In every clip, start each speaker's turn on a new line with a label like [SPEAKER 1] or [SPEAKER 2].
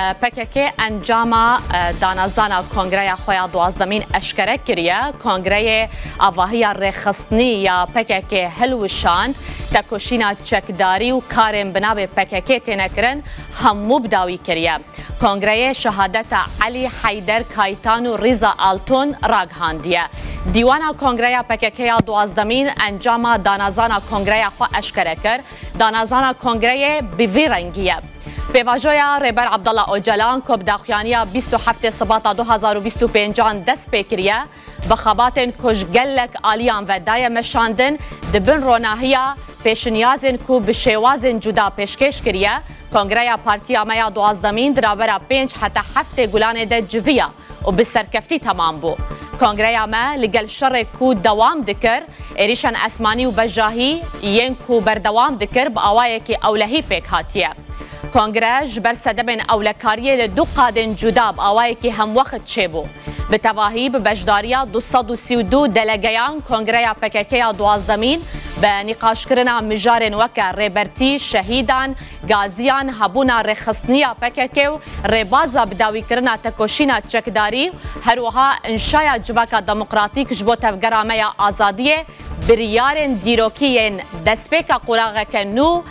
[SPEAKER 1] PKK انجام دانازانا کنگره خویا دوازدمین اشکره کریه کنگره آواهی رخصنی یا PKK هلوشان تکوشینا چکداری و کارم بنابه PKK تنکرن همو بداوی کریه کنگره شهادت علی حیدر کایتان و ریزا آلتون راگهاندیه دیوانا کنگره PKK دوازدمین انجام دانازانا کنگره خو اشکره کر دانازانا کنگره بوی رنگیه پیواژویا ریبر عبدالله اوجلان که بداخویانیا 27 سباتا 2025 دست پیکریه بخاباتن کشگلک آلیان و دای مشاندن دبن روناهیا پیشنیازن که بشوازن جدا پیشکش کریه کنگره پارتی آمیا دوازدمین درابر 5 حتی 7 گلان ده جویا و بسرکفتی تمام بو کنگره آمه لگل شر که دوام دکر ایریشن اسمانی و بجاهی ین که بردوام دکر با آوائه که اولهی پیک هاتیه کنگره جبر سدبن اولکاریه لدو قادن جدا بآوائه که هم وقت چه بو به تواهی به بجداریا 232 دلگیان کنگره PKK دوازدمین به نقاش کرنا مجارن وکر ریبرتی شهیدان گازیان هبونا رخصنیا PKK و ریبازا بداوی کرنا تکوشینا چکداری هروها انشای جواکا دموکراتیک جبو تفگرامه آزادیه بریارن دیروکیین دسپیکا قراغه نو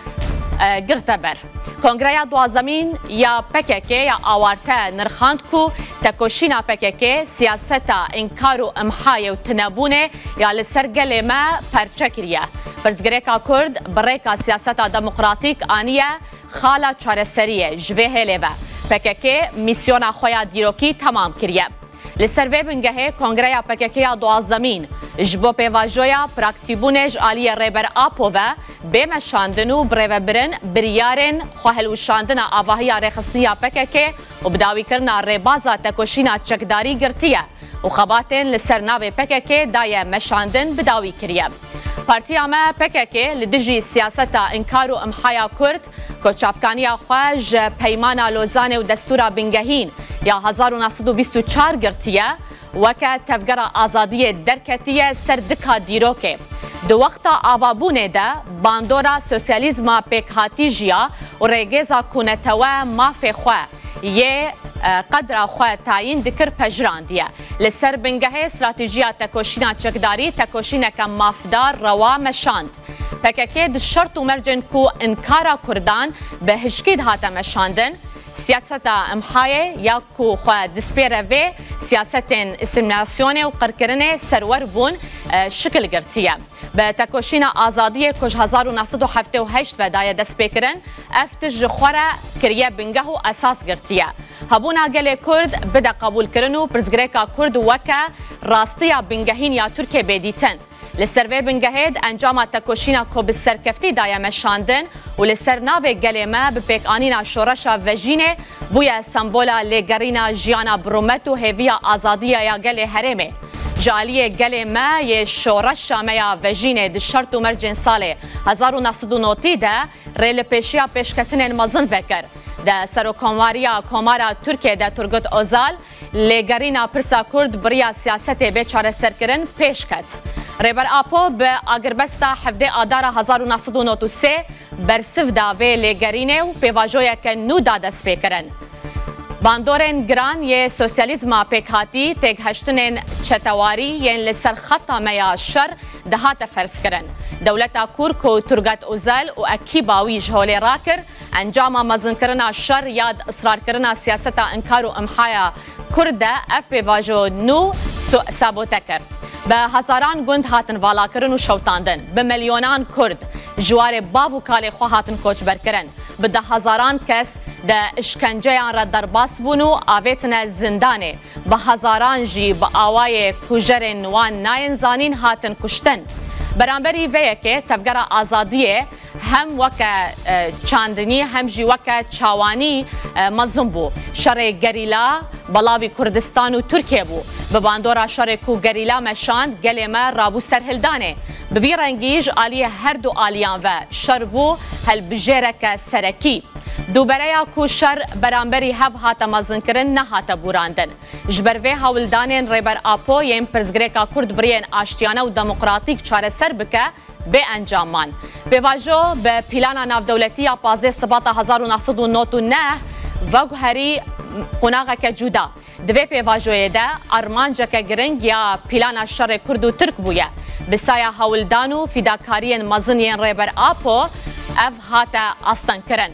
[SPEAKER 1] گرتبر کنگره دوازدمین یا PKK یا آوارته نرخاند کو تکوشینا PKK سیاستا انکار و امحای و تنبونه یا لسرگل ما پرچکریه پرزگریکا کرد بریکا سیاستا دموکراتیک آنیه خالا چارسریه جوه هلیوه PKK میسیونا خویا دیروکی تمام کریه لسروی بنگه کنگره PKK دوازدمین جبو پیواژویا پراکتیبونج آلی ریبر آپو و بمشاندن و بریوبرن بریارن خوهلوشاندن آواهی رخصنیا PKK و بداوی کرنا ریبازا تکوشینا چکداری گرتیه و خباتن لسرناوی PKK دای مشاندن بداوی کریه پارتی آمه PKK لدجی سیاستا انکار و امحایا کرد کچافکانیا خواج پیمانا لوزانه و دستورا بنگهین یا 1924 گرتیه وکه تفگر آزادی درکتیه سردکا دیروکه دو وقتا آوابونه ده باندورا سوسیالیزما پیکهاتی جیا و ریگیزا کونتوه مافی خواه یه قدر خواه تاین دکر پجراندیه لسر بنگه استراتیجیا تکوشینا چکداری تکوشینا که مافدار روا مشاند PKK د شرط و مرجن کو انکارا کردان به هشکید هاتا مشاندن سیاست امحایه یا کو خواه دسپیره و سیاست اسیمیلاسیون و قرکرن سرور بون شکل گرتیه به تکوشینا آزادی کش 1978 و دای دست پیکرن افتج خوره کریه بنگه و اساس گرتیه هبونا گل کرد بده قبول کرن و پرزگریکا کرد وکه راستیا بنگهین یا ترکیه بیدیتن لسروی بنگهید انجام تکوشینا کو بسرکفتی دای مشاندن و لسر ناوی گلیمه بپیک آنینا شورشا وجینه بویا سمبولا لگرینا جیانا برومت و هیویا آزادیا یا گل هرمه جالیه گلیمه یه شورشا میا وجینه د شرط و مرجن سال 1990 ده ریل پیشیا پیشکتن مزن وکر ده سروکانواریا کمارا ترکیه ده ترگت اوزال لگرینا پرسا کرد بریا سیاست بیچاره سرکرن پیش کت ریبر آپو به آگربستا 17 آدار 1993 برسف داوی لگرینه و پیواژویا که نو دادست پیکرن باندورن گران یه سوسیالیزما پیکهاتی تیگ هشتنین چتواری ین لسر خطا میا شر دهات فرس کرن دولتا کورک و ترگت اوزل و اکی باوی جهولی راکر انجام مزن کرنا شر یاد اصرار کرنا سیاستا انکار و امحایا کرده اف پیواژو نو سابوته کر به هزاران گند هاتن والا کرن و شوتاندن به میلیونان کرد جوار باو کالی خو هاتن کوچبر کرن به ده هزاران کس ده اشکنجهان را در باس بونو آویتن زندانه به هزاران جی به آوای کجرن وان ناین زانین هاتن کشتن برانبری ویه که تفگر آزادیه هم وکه چاندنی هم جی وکه چاوانی مزم بو شر گریلا بلاوی کردستان و ترکیه بو به باندورا شر کو گریلا مشاند گلیمه رابو سرهلدانه به وی رنگیج آلی هر دو آلیان و شر بو هل بجیرک سرکی دوباره کو شر برانبری هف هاتا مزن کرن نه هاتا بوراندن جبروی هاولدانین ریبر آپو یم پرزگریکا کرد برین آشتیانه و دموکراتیک چاره سر بکه به انجامان. به واژو به پیلانا ناودولتی 15 سبات 1999 وگهری قناغك جودا دوی پیواجوی ده ارمانجک گرنگ یا پیلان شر کرد و ترک بویه بسایا هولدانو فیداکارین مزنین ریبر آپو اف هاتا آستان کرن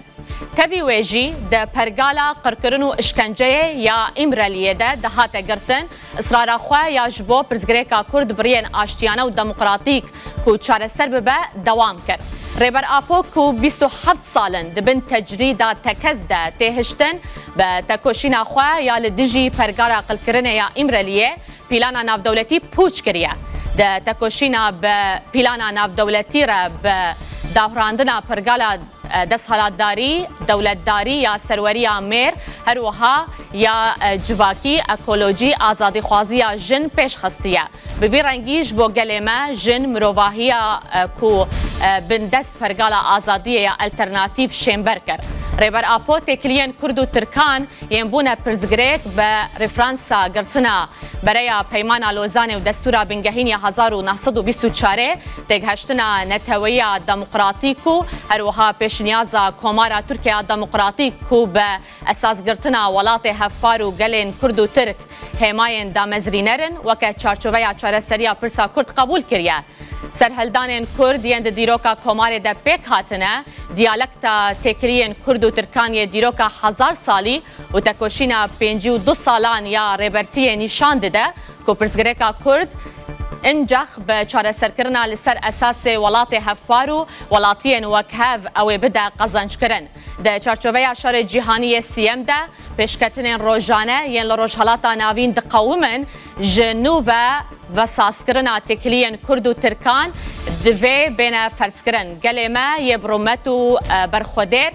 [SPEAKER 1] تفی ویجی ده پرگالا قرکرن و اشکنجه یا امرالیه ده هاتا گرتن اصرار خواه یا جبو پرزگریکا کرد برین آشتیانه و دموکراتیک کو چاره سر ببه دوام کرد ریبر آپو کو 27 سالن دبن تجریدا تکزده تهشتن به تکوشینا خواه یا لدجی پرگالا قلکرنه یا امرالیه پیلانا ناف دولتی پوچ کریه ده تکوشینا به پیلانا ناف دولتی را به داوراندنا پرگالا دستهالاتداری، دولتداری یا سروری میر هر وها یا جواکی اکولوژی آزادی خوازی جن پیش خستیه ببی رنگیش با گلمه جن مروواهی کو بندست پرگالا آزادی یا الترناتیو شمبر کرد ریبر آپو تکلین کرد و ترکان ینبونه پرزگریک به رفرانسا گرتنا برای پیمان لوزان و دستور بنگهین 1924 تگهشتنا نتوی دموکراتیکو هر وها پیش نیازا کمارا ترکیه دموکراتیک کو به اساس گرتنا ولات هفار و گلین کرد و ترک هماین دامزرینرن وکه چارچوبه چاره سریا پرسا کرد قبول کریه سرهلدان کرد یند دیروکا کمار ده پیک هاتنه دیالکتا تکرین کرد و ترکانی دیروکا 1000 سالی و تکوشینا 52 سالان یا ریبرتی نشان ده که پرزگریکا کرد انجخ به چاره سرکرنا لسر اساس ولات هفارو ولاتین وکهف او بدا قزنج کرن ده چارچوبه شر جهانی سیم ده پیشکتن روزانه ین لروجهالاتا ناوین دقومن جنوبه و ساسکرنا تکلین کرد و ترکان دوی بین فرسکرن گلمه یبرومت و برخودر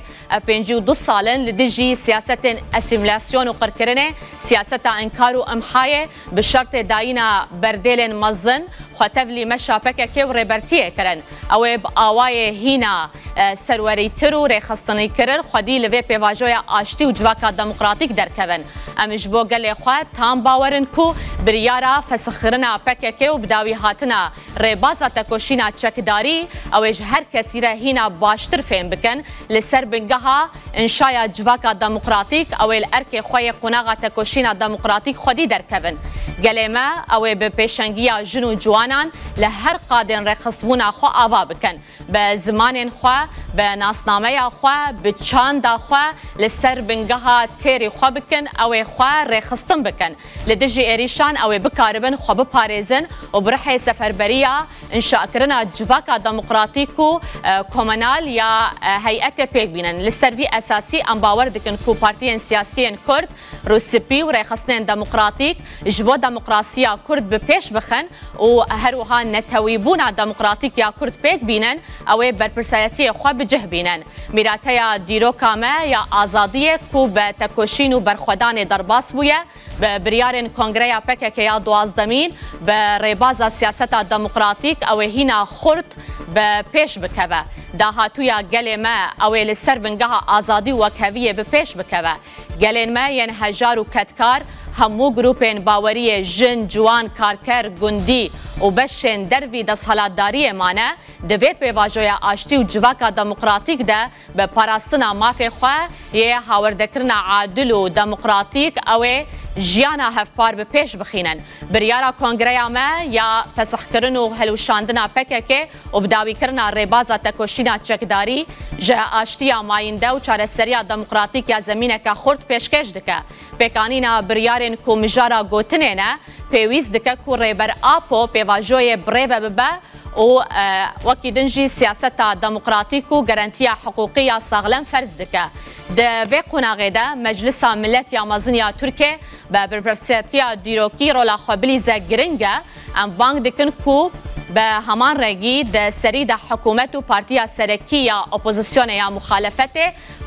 [SPEAKER 1] 52 سالن لدجی سیاست اسیمیلاسیون و قرکرنه سیاست انکار و امحای به شرط داینا بردیل مزن خطبلی مشابکه که و ریبرتیه کرن او آوای هینا سروری ترو ریخستانی کرن خودی لوی پیواجوی آشتی و جواکا دموکراتیک درکون امش بو گل خواه تام باورن کو بریارا فسخرنا پکه و بداوی هاتنا ریبازا تکوشینا چکداری اوش هر کسی را هینا باشتر فهم بکن لسر بنگها انشایا جواکا دموکراتیک او الارک خواه قناغا تکوشینا دموکراتیک خودی درکون گلما او به پیشنگیا جنو جوانان لهر قادن رخصبونا خو آوا بکن به زمان خو به ناسنامه خو به چاند خو لسر بنگها تیری خو بکن او خو رخصتن بکن لدجی اریشان او بکاربن خو بپاريزن وبرحي سفربريه انشاء كرنا جواكا ديمقراطيكو كومنال يا هيئه بيك بينن للسرفي اساسي ام باور دكن كو بارتيين سياسيين كرد روسبي وريخصنين ديمقراطيك جبو ديمقراطيه كرد ببيش بخن وهروها نتويبونا ديمقراطيك يا كرد بيك بينن او بربرسايتي خو بجه بينن ميراتيا ديروكا ما يا ازاديه كو بتكوشين وبرخدان درباس بويا بريارن كونغريا بكك يا دوازدمين بريبازا سياستا ديمقراطيك او هنا خرط ببيش بكبه داهاتويا قلما او لسر بنقها ازادي وكهويه ببيش بكبه قالين ما ينهجار وكتكار همو جروبين باوريه جن جوان كاركر جندي وبشن دربي دسهالاتداري مانا دويت بواجويا اشتي وجواكا ديمقراطيك ده بپاراستنا مافي خو يه هاوردكرنا عادل وديمقراطيك او جیانا هفپار به پیش بخینن بریارا کنگریا ما یا فسخ کرن و هلوشاندنا پککه و بداوی کرنا ریبازا تکوشینا چکداری جه آشتیا ماینده و چارەسەریya دموکراتیک یا زمینه که خورد پیشکش دکه پیکانینا بریارن کو مجارا گوتنه نه پیویز دکه کو ریبر آپو پیواجوی بریوه ببه و وکی دنجی سیاستا دموکراتیک و گارانتیا حقوقی ساغلم فرض دکه ده وی قناغه ده مجلس ملت یا مزنیا ترکیه به برپرسیتیا دیروکی رولا خبلی زگرنگه ام بانک دکن کو به همان رگی ده سری ده حکومت و پارتیا سرکی یا اپوزیسیون یا مخالفت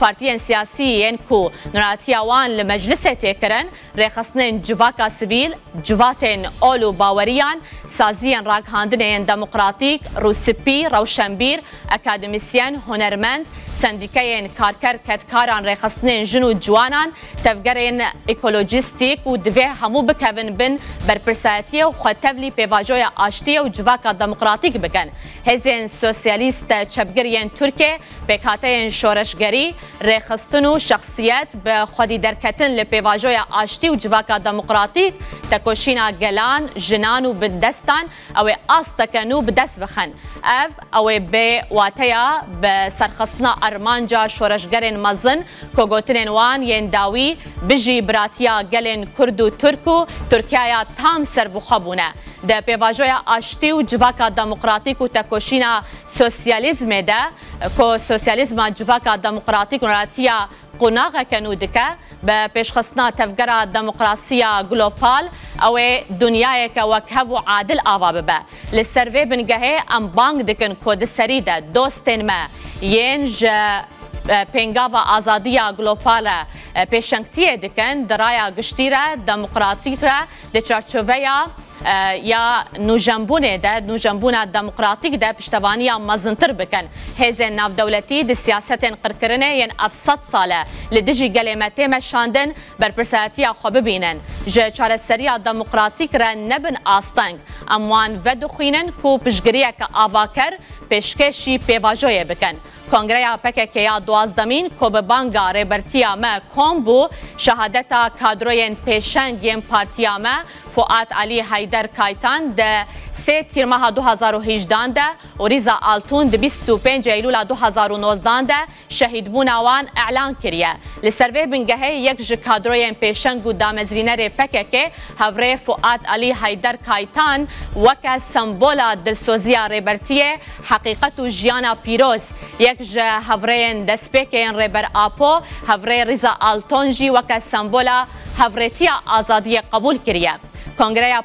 [SPEAKER 1] پارتیان سیاسی ین کو نراتیا وان لمجلس تکرن رخصنن جواکا سیویل جواتن اولو باوریان سازیان راگهاندن دموکراتیک روسپی روشنبیر اکادمیسیان هنرمند سندیکین کارکر کتکاران رخصنن جنو جوانان تفگرین اکولوژیستیک و دوی همو بکوین بن برپرسایتی و خطبلی پیواجوی آشتی و جواکا جواکا دموکراتیک بکن. هزین سوسیالیست چپگریین ترکیه بکاتین شورشگری رخصتن و شخصیت به خودی درکتن لپیواجوی آشتی و جواکا دموکراتیک تکوشینا گلان جنان و بدستان او آستکنو بدست بخن. او به واتیا به سرخصنا ارمانجا شورشگرین مزن کوگوتنین وان ین داوی بجی براتیا گلین کرد و ترکو ترکیه تام سر بخبونه. ده پیواجوی آشتی و جواکا دموکراتیک و تکوشینا سوسیالیزم ده که سوسیالیزم جواکا دموکراتیک و راتیا قناغ کنودکه به پیشخستنا تفگره دموکراسیا گلوبال او دنیای که وکه و عادل آوا ببه. لسروی بنگهه ام بانگ دکن کود سریده دوستین ما ینج پنگاوا آزادیا گلوبال پیشنگتیه دکن درایا گشتیره دموکراتیکه ده چارچوبیا یا نوجنبونه ده نوجنبونه دموکراتیک ده پشتوانی مزنتر بکن. هزین ناو دولتی ده سیاست قرکرنه ین افصد ساله لدیجی گلیمتی مشاندن بر پرساتی خو ببینن. جه چارەسەریya دموکراتیک را نبن آستنگ اموان و دخوینن کو پشگریه که آواکر پیشکشی پیواجویه بکن. کنگره پککیا دوازدمین کو به بانگا ریبرتیا ما کومبو شهادتا کادروین پیشنگین پارتیا ما فؤاد علی حیدر کایتان ده 3 تیر ماه 2018 ده و ریزا آلتون ده 25 ایلول 2019 ده شهید بوناوان اعلان کریه. لسروی بنگهه یک ج کادروین پیشنگ و دامزرینر پکک هفره فؤاد علی حیدر کایتان وکا سمبولا دلسوزیا ریبرتیه حقیقت و جیانا پیروز یک ج هفرین دسپیکین ریبر آپو هفره ریزا آلتون جی وکا سمبولا هفرتیا آزادی قبول کریه. کنگره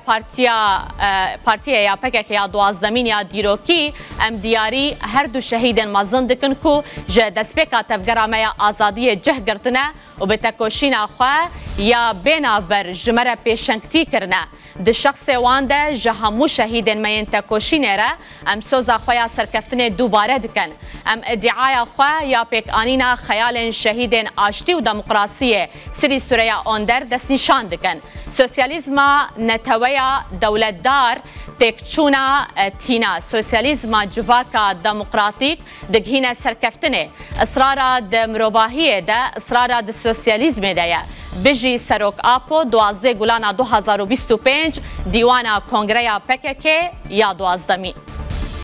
[SPEAKER 1] پارتیا یا پکک یا دوازدمین یا دیروکی ام دیاری هر دو شهیدن مزن دکن کو جه دسپیکا تفگرامه یا آزادی جه گرتنه و به تکوشین خواه یا بیناور جمره پیشنگتی کرنه. ده شخص وانده جه همو شهیدن مین تکوشینه را ام سوزا خواه سرکفتن دوباره دکن. ام ادعای خواه یا پیک آنینا خیال شهیدن آشتی و دموکراسی سری سوریه اندر دست نشان دکن. سوسیالیزم نتویا دولتدار تکچونا تینا سوسیالیزم جواکا دموکراتیک دگهینه سرکفتنه اصرارا ده مروواهیه ده اصرارا ده سوسیالیزم ده بجی سروک آپو 12 گولانا 2025 دیوانا کنگره پکک یا 12